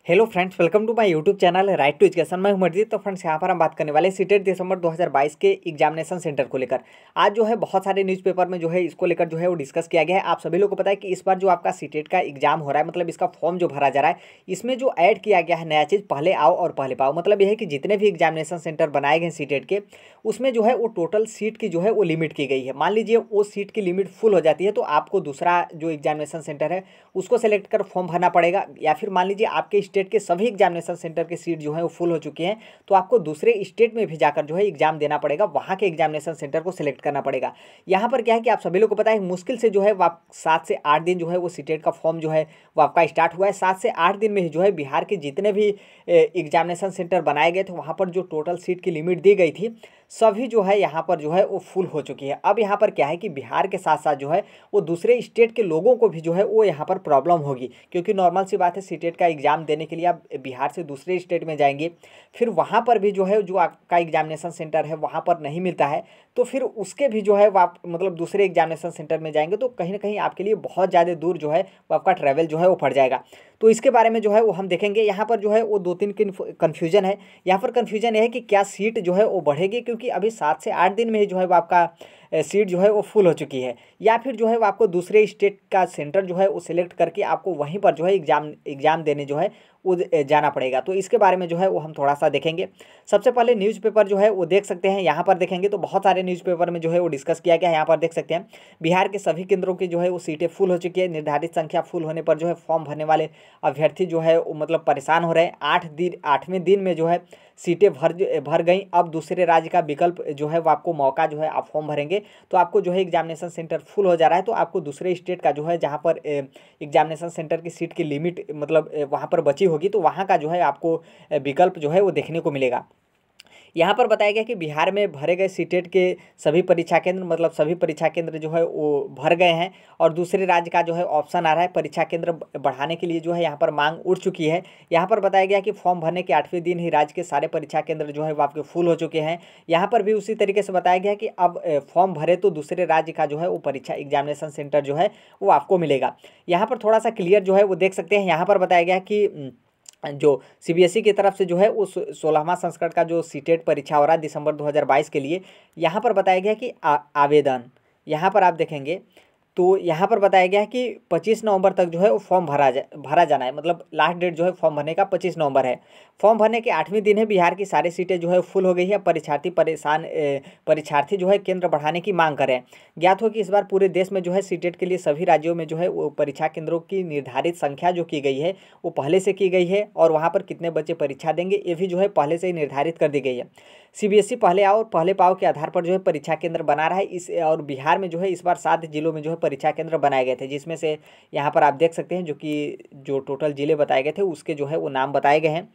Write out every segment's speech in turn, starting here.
Hello friends, welcome to my YouTube channel right to education. मैं हूं मर्जीत। तो friends यहाँ पर हम बात करने वाले सीटेट दिसंबर 2022 के एग्जामिनेशन सेंटर को लेकर। आज जो है बहुत सारे न्यूज़पेपर में जो है इसको लेकर जो है वो डिस्कस किया गया है। आप सभी लोग को पता है कि इस बार जो आपका सीटेट का एग्जाम हो रहा है, मतलब इसका फॉर्म जो भरा जा रहा है, इसमें जो ऐड किया गया है नया चीज़, पहले आओ और पहले पाओ। मतलब यह है कि जितने भी एग्जामिनेशन सेंटर बनाए गए सीटेट के, उसमें जो है वो टोटल सीट की जो है वो लिमिट की गई है। मान लीजिए वो सीट की लिमिट फुल हो जाती है तो आपको दूसरा जो एग्जामिनेशन सेंटर है उसको सेलेक्ट कर फॉर्म भरना पड़ेगा। या फिर मान लीजिए आपके स्टेट के सभी एग्जामिनेशन सेंटर की सीट जो है वो फुल हो चुकी हैं तो आपको दूसरे स्टेट में भी जाकर जो है एग्जाम देना पड़ेगा, वहाँ के एग्जामिनेशन सेंटर को सिलेक्ट करना पड़ेगा। यहाँ पर क्या है कि आप सभी लोग को पता है मुश्किल से जो है वो आप 7 से 8 दिन जो है वो सीटेट का फॉर्म जो है वो आपका स्टार्ट हुआ है। 7 से 8 दिन में ही जो है बिहार के जितने भी एग्जामिनेशन सेंटर बनाए गए थे वहाँ पर जो टोटल सीट की लिमिट दी गई थी सभी जो है यहाँ पर जो है वो फुल हो चुकी है। अब यहाँ पर क्या है कि बिहार के साथ साथ जो है वो दूसरे स्टेट के लोगों को भी जो है वो यहाँ पर प्रॉब्लम होगी, क्योंकि नॉर्मल सी बात है सीटेट का एग्जाम देने के लिए आप बिहार से दूसरे स्टेट में जाएंगे, फिर वहाँ पर भी जो है जो आपका एग्जामिनेशन सेंटर है वहाँ पर नहीं मिलता है तो फिर उसके भी जो है वो आप मतलब दूसरे एग्जामिनेशन सेंटर में जाएंगे तो कहीं ना कहीं आपके लिए बहुत ज़्यादा दूर जो है वो आपका ट्रैवल जो है वो पड़ जाएगा। तो इसके बारे में जो है वो हम देखेंगे। यहाँ पर जो है वो 2-3 कन्फ्यूजन है। यहाँ पर कन्फ्यूजन है कि क्या सीट जो है वो बढ़ेगी, क्योंकि अभी 7 से 8 दिन में ही जो है वो आपका सीट जो है वो फुल हो चुकी है, या फिर जो है वो आपको दूसरे स्टेट का सेंटर जो है वो सिलेक्ट करके आपको वहीं पर जो है एग्ज़ाम देने जो है वो जाना पड़ेगा। तो इसके बारे में जो है वो हम थोड़ा सा देखेंगे। सबसे पहले न्यूज़पेपर जो है वो देख सकते हैं। यहाँ पर देखेंगे तो बहुत सारे न्यूज़पेपर में जो है वो डिस्कस किया गया है। यहाँ पर देख सकते हैं बिहार के सभी केंद्रों की जो है वो सीटें फुल हो चुकी है। निर्धारित संख्या फुल होने पर जो है फॉर्म भरने वाले अभ्यर्थी जो है वो मतलब परेशान हो रहे हैं। 8वें दिन में जो है सीटें भर गई। अब दूसरे राज्य का विकल्प जो है वो आपको मौका जो है आप फॉर्म भरेंगे तो आपको जो है एग्जामिनेशन सेंटर फुल हो जा रहा है तो आपको दूसरे स्टेट का जो है जहाँ पर एग्जामिनेशन सेंटर की सीट की लिमिट मतलब वहाँ पर बची होगी तो वहाँ का जो है आपको विकल्प जो है वो देखने को मिलेगा। यहाँ पर बताया गया कि बिहार में भरे गए सीटेट के सभी परीक्षा केंद्र मतलब सभी परीक्षा केंद्र जो है वो भर गए हैं और दूसरे राज्य का जो है ऑप्शन आ रहा है। परीक्षा केंद्र बढ़ाने के लिए जो है यहाँ पर मांग उठ चुकी है। यहाँ पर बताया गया कि फॉर्म भरने के 8वें दिन ही राज्य के सारे परीक्षा केंद्र जो है वो आपके फुल हो चुके हैं। यहाँ पर भी उसी तरीके से बताया गया कि अब फॉर्म भरे तो दूसरे राज्य का जो है वो परीक्षा एग्जामिनेशन सेंटर जो है वो आपको मिलेगा। यहाँ पर थोड़ा सा क्लियर जो है वो देख सकते हैं। यहाँ पर बताया गया कि जो सीबीएसई की तरफ से जो है वो 16वां संस्करण का जो सीटेट परीक्षा हो रहा है दिसंबर 2022 के लिए, यहाँ पर बताया गया कि आवेदन यहाँ पर आप देखेंगे तो यहाँ पर बताया गया है कि 25 नवंबर तक जो है वो फॉर्म भरा जाना है। मतलब लास्ट डेट जो है फॉर्म भरने का 25 नवंबर है। फॉर्म भरने के 8वें दिन है बिहार की सारी सीटें जो है फुल हो गई है। परीक्षार्थी जो है केंद्र बढ़ाने की मांग करें। ज्ञात हो कि इस बार पूरे देश में जो है सीटेट के लिए सभी राज्यों में जो है वो परीक्षा केंद्रों की निर्धारित संख्या जो की गई है वो पहले से की गई है और वहाँ पर कितने बच्चे परीक्षा देंगे ये भी जो है पहले से ही निर्धारित कर दी गई है। सीबीएसई पहले आओ और पहले पाओ के आधार पर जो है परीक्षा केंद्र बना रहा है। इस और बिहार में जो है इस बार 7 जिलों में जो है परीक्षा केंद्र बनाए गए थे, जिसमें से यहाँ पर आप देख सकते हैं जो टोटल जिले बताए गए थे उसके जो है वो नाम बताए गए हैं।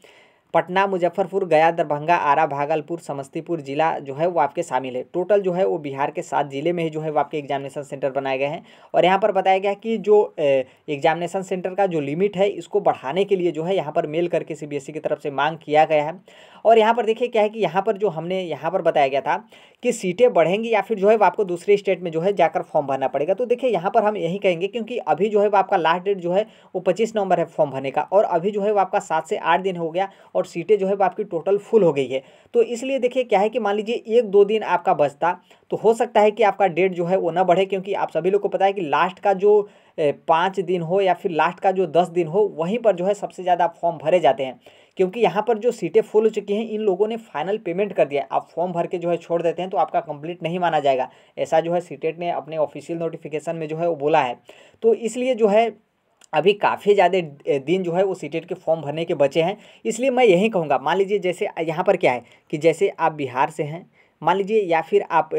पटना, मुजफ्फरपुर, गया, दरभंगा, आरा, भागलपुर, समस्तीपुर जिला जो है वो आपके शामिल है। टोटल जो है वो बिहार के 7 जिले में ही जो है वो आपके एग्जामिनेशन सेंटर बनाए गए हैं। और यहाँ पर बताया गया कि जो एग्जामिनेशन सेंटर का जो लिमिट है इसको बढ़ाने के लिए जो है यहाँ पर मेल करके सीबीएसई की तरफ से मांग किया गया है। और यहाँ पर देखिए क्या है कि यहाँ पर जो हमने यहाँ पर बताया गया था कि सीटें बढ़ेंगी या फिर जो है वो आपको दूसरे स्टेट में जो है जाकर फॉर्म भरना पड़ेगा। तो देखिए यहाँ पर हम यही कहेंगे क्योंकि अभी जो है वो आपका लास्ट डेट जो है वो 25 नवंबर है फॉर्म भरने का और अभी जो है वो आपका 7 से 8 दिन हो गया और सीटें जो है वो आपकी टोटल फुल हो गई है। तो इसलिए देखिए क्या है कि मान लीजिए 1-2 दिन आपका बचता तो हो सकता है कि आपका डेट जो है वो ना बढ़े, क्योंकि आप सभी लोग को पता है कि लास्ट का जो 5 दिन हो या फिर लास्ट का जो 10 दिन हो वहीं पर जो है सबसे ज़्यादा फॉर्म भरे जाते हैं। क्योंकि यहाँ पर जो सीटें फुल हो चुकी हैं इन लोगों ने फाइनल पेमेंट कर दिया है। आप फॉर्म भर के जो है छोड़ देते हैं तो आपका कंप्लीट नहीं माना जाएगा, ऐसा जो है सीटेट ने अपने ऑफिशियल नोटिफिकेशन में जो है वो बोला है। तो इसलिए जो है अभी काफ़ी ज़्यादा दिन जो है वो सीटेट के फॉर्म भरने के बचे हैं। इसलिए मैं यही कहूँगा, मान लीजिए जैसे यहाँ पर क्या है कि जैसे आप बिहार से हैं मान लीजिए या फिर आप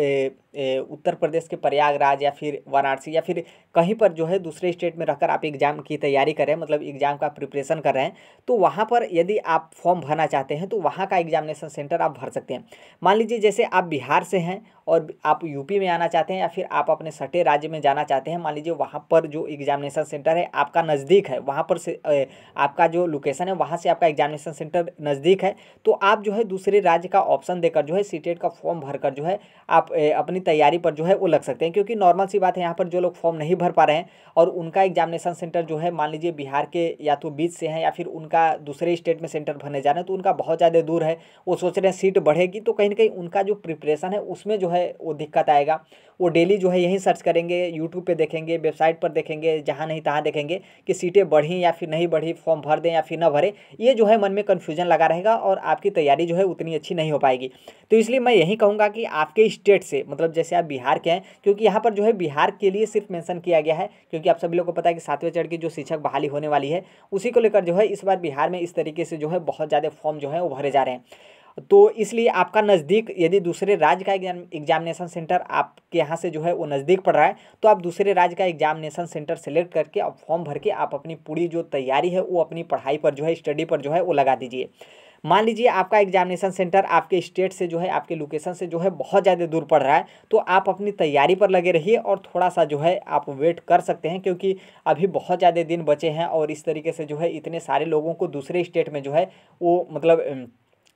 उत्तर प्रदेश के प्रयागराज या फिर वाराणसी या फिर कहीं पर जो है दूसरे स्टेट में रहकर आप एग्ज़ाम की तैयारी कर रहे हैं, मतलब एग्ज़ाम का प्रिपरेशन कर रहे हैं, तो वहाँ पर यदि आप फॉर्म भरना चाहते हैं तो वहाँ का एग्जामिनेशन सेंटर आप भर सकते हैं। मान लीजिए जैसे आप बिहार से हैं और आप यूपी में आना चाहते हैं या फिर आप अपने सटे राज्य में जाना चाहते हैं, मान लीजिए वहाँ पर जो एग्जामिनेशन सेंटर है आपका नज़दीक है, वहाँ पर से आपका जो लोकेशन है वहाँ से आपका एग्जामिनेशन सेंटर नज़दीक है, तो आप जो है दूसरे राज्य का ऑप्शन देकर जो है सीटेट का फॉर्म भरकर जो है आप अपनी तैयारी पर जो है वो लग सकते हैं। क्योंकि नॉर्मल सी बात है, यहाँ पर जो लोग फॉर्म नहीं भर पा रहे हैं और उनका एग्जामिनेशन सेंटर जो है मान लीजिए बिहार के या तो बीच से हैं या फिर उनका दूसरे स्टेट में सेंटर भरने जा रहे हैं, तो उनका बहुत ज़्यादा दूर है, वो सोच रहे हैं सीट बढ़ेगी तो कहीं ना कहीं उनका जो प्रिपरेशन है उसमें जो है वो दिक्कत आएगा। वो डेली जो है यही सर्च करेंगे, यूट्यूब पे देखेंगे, वेबसाइट पर देखेंगे, जहाँ नहीं तहाँ देखेंगे कि सीटें बढ़ी या फिर नहीं बढ़ी, फॉर्म भर दें या फिर ना भरें। ये जो है मन में कन्फ्यूजन लगा रहेगा और आपकी तैयारी जो है उतनी अच्छी नहीं हो पाएगी। तो इसलिए मैं यही कहूँगा कि आपके स्टेट से, मतलब जैसे आप बिहार के हैं, क्योंकि यहाँ पर जो है बिहार के लिए सिर्फ मेंशन किया गया है, क्योंकि आप सभी लोग को पता है कि 7वें चरण की जो शिक्षक बहाली होने वाली है उसी को लेकर जो है इस बार बिहार में इस तरीके से जो है बहुत ज़्यादा फॉर्म जो है वो भरे जा रहे हैं। तो इसलिए आपका नज़दीक यदि दूसरे राज्य का एग्जामिनेशन सेंटर आपके यहाँ से जो है वो नज़दीक पड़ रहा है, तो आप दूसरे राज्य का एग्जामिनेशन सेंटर सेलेक्ट करके अब फॉर्म भर के आप अपनी पूरी जो तैयारी है वो अपनी पढ़ाई पर जो है, स्टडी पर जो है वो लगा दीजिए। मान लीजिए आपका एग्जामिनेशन सेंटर आपके स्टेट से जो है, आपके लोकेशन से जो है बहुत ज़्यादा दूर पड़ रहा है, तो आप अपनी तैयारी पर लगे रहिए और थोड़ा सा जो है आप वेट कर सकते हैं, क्योंकि अभी बहुत ज़्यादा दिन बचे हैं और इस तरीके से जो है इतने सारे लोगों को दूसरे स्टेट में जो है वो मतलब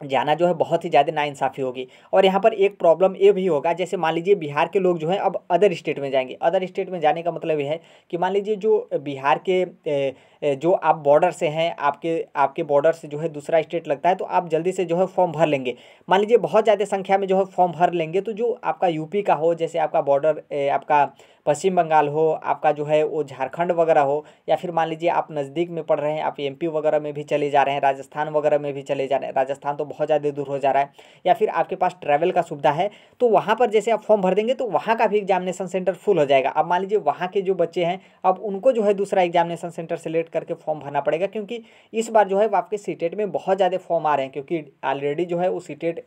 जाना जो है बहुत ही ज़्यादा नाइंसाफ़ी होगी। और यहाँ पर एक प्रॉब्लम ये भी होगा, जैसे मान लीजिए बिहार के लोग जो हैं अब अदर स्टेट में जाएंगे। अदर स्टेट में जाने का मतलब ये है कि मान लीजिए जो बिहार के जो आप बॉर्डर से हैं, आपके बॉर्डर से जो है दूसरा स्टेट लगता है, तो आप जल्दी से जो है फॉर्म भर लेंगे। मान लीजिए बहुत ज़्यादा संख्या में जो है फॉर्म भर लेंगे, तो जो आपका यूपी का हो, जैसे आपका बॉर्डर आपका पश्चिम बंगाल हो, आपका जो है वो झारखंड वगैरह हो, या फिर मान लीजिए आप नज़दीक में पढ़ रहे हैं, आप एमपी वगैरह में भी चले जा रहे हैं, राजस्थान वगैरह में भी चले जा रहे हैं, राजस्थान तो बहुत ज़्यादा दूर हो जा रहा है, या फिर आपके पास ट्रैवल का सुविधा है, तो वहाँ पर जैसे आप फॉर्म भर देंगे तो वहाँ का भी एग्जामिनेशन सेंटर फुल हो जाएगा। अब मान लीजिए वहाँ के जो बच्चे हैं, अब उनको जो है दूसरा एग्जामिनेशन सेंटर सेलेक्ट करके फॉर्म भरना पड़ेगा, क्योंकि इस बार जो है आपके सीटेट में बहुत ज़्यादा फॉर्म आ रहे हैं, क्योंकि ऑलरेडी जो है वो सीटेट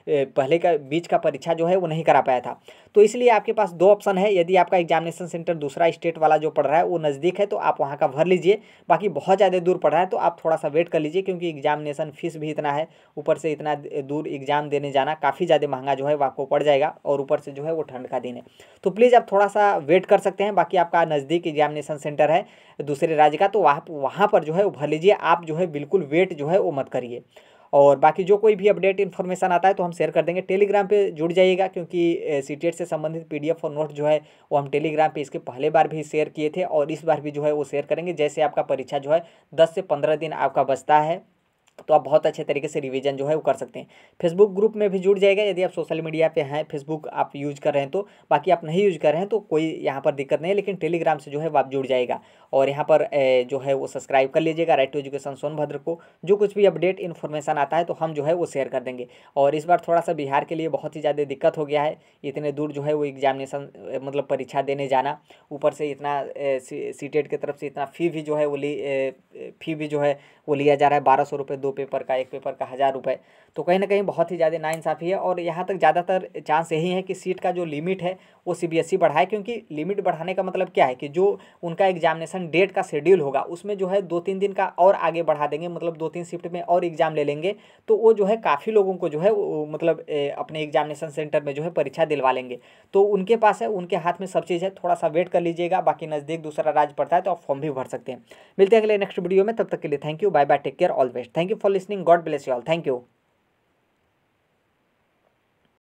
पहले का बीच का परीक्षा जो है वो नहीं करा पाया था। तो इसलिए आपके पास दो ऑप्शन है, यदि आपका एग्जामिनेशन सेंटर दूसरा स्टेट वाला जो पड़ रहा है वो नज़दीक है तो आप वहाँ का भर लीजिए, बाकी बहुत ज़्यादा दूर पड़ रहा है तो आप थोड़ा सा वेट कर लीजिए, क्योंकि एग्जामिनेशन फीस भी इतना है, ऊपर से इतना दूर एग्जाम देने जाना काफ़ी ज़्यादा महंगा जो है वो आपको पड़ जाएगा, और ऊपर से जो है वो ठंड का दिन है। तो प्लीज़ आप थोड़ा सा वेट कर सकते हैं। बाकी आपका नज़दीक एग्जामिनेशन सेंटर है दूसरे राज्य का, तो वहाँ पर जो है वो भर लीजिए। आप जो है बिल्कुल वेट जो है वो मत करिए। और बाकी जो कोई भी अपडेट इन्फॉर्मेशन आता है तो हम शेयर कर देंगे। टेलीग्राम पे जुड़ जाइएगा, क्योंकि सीटेट से संबंधित पीडीएफ और नोट जो है वो हम टेलीग्राम पे इसके पहले बार भी शेयर किए थे और इस बार भी जो है वो शेयर करेंगे। जैसे आपका परीक्षा जो है 10 से 15 दिन आपका बचता है, तो आप बहुत अच्छे तरीके से रिवीजन जो है वो कर सकते हैं। फेसबुक ग्रुप में भी जुड़ जाएगा यदि आप सोशल मीडिया पे हैं, फेसबुक आप यूज़ कर रहे हैं तो। बाकी आप नहीं यूज़ कर रहे हैं तो कोई यहाँ पर दिक्कत नहीं है, लेकिन टेलीग्राम से जो है वो आप जुड़ जाएगा और यहाँ पर जो है वो सब्सक्राइब कर लीजिएगा राइट टू एजुकेशन सोनभद्र को। जो कुछ भी अपडेट इन्फॉर्मेशन आता है तो हम जो है वो शेयर कर देंगे। और इस बार थोड़ा सा बिहार के लिए बहुत ही ज़्यादा दिक्कत हो गया है, इतने दूर जो है वो एग्जामिनेशन मतलब परीक्षा देने जाना, ऊपर से इतना सीटेट की तरफ से इतना फ़ी भी जो है वो फ़ी भी जो है वो लिया जा रहा है 1200 रुपये 2 पेपर का, एक पेपर का 1000 रुपये। तो कहीं ना कहीं बहुत ही ज़्यादा नाइंसाफ़ी है। और यहाँ तक ज़्यादातर चांस यही है कि सीट का जो लिमिट है वो सीबीएसई बढ़ाए, क्योंकि लिमिट बढ़ाने का मतलब क्या है कि जो उनका एग्जामिनेशन डेट का शेड्यूल होगा उसमें जो है 2-3 दिन का और आगे बढ़ा देंगे, मतलब 2-3 शिफ्ट में और एग्ज़ाम ले लेंगे, तो वो जो है काफ़ी लोगों को जो है मतलब अपने एग्जामिनेशन सेंटर में जो है परीक्षा दिलवा लेंगे। तो उनके पास है, उनके हाथ में सब चीज़ है, थोड़ा सा वेट कर लीजिएगा। बाकी नज़दीक दूसरा राज्य पड़ता है तो आप फॉर्म भी भर सकते हैं। मिलते हैं अगले नेक्स्ट वीडियो में, तब तक के लिए thank you, bye bye, take care, all best. Thank you for listening, God bless you all, thank you.